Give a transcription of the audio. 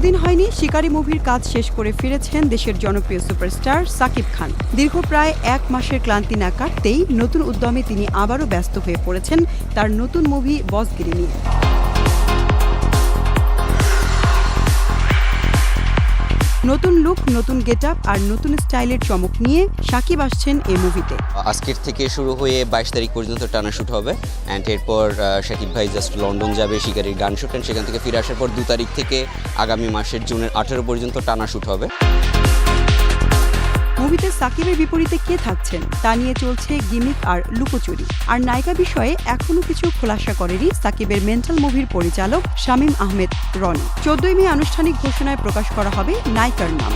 দুদিন হয়নি শিকারী মুভির কাজ শেষ করে ফিরেছেন দেশের জনপ্রিয় সুপারস্টার সাকিব খান। দীর্ঘ প্রায় 1 মাসের ক্লান্তি না কাটতেই নতুন উদ্যমে তিনি আবারও ব্যস্ত হয়ে পড়েছেন তার নতুন মুভি বসগিরি নিয়ে। নতুন লুক, নতুন গেটআপ আর নতুন স্টাইলের চমক নিয়ে সাকিব আসছেন এই মুভিতে। আজকের থেকে শুরু হয়ে 22 তারিখ পর্যন্ত টানা শুট হবে অ্যান্ড এরপর সাকিব ভাই জাস্ট লন্ডন যাবে শিকারির গান শুট, অ্যান্ড সেখান থেকে ফিরে আসার পর 2 তারিখ থেকে আগামী মাসের জুনের 18 পর্যন্ত টানা শুট হবে। মুভিতে সাকিবের বিপরীতে কে থাকছেন তা নিয়ে চলছে গিমিক আর লুকোচুরি। আর নায়িকা বিষয়ে এখনও কিছু খোলাসা করেনি সাকিবের মেন্টাল মুভির পরিচালক শামীম আহমেদ রনি। 14 মে আনুষ্ঠানিক ঘোষণায় প্রকাশ করা হবে নায়িকার নাম।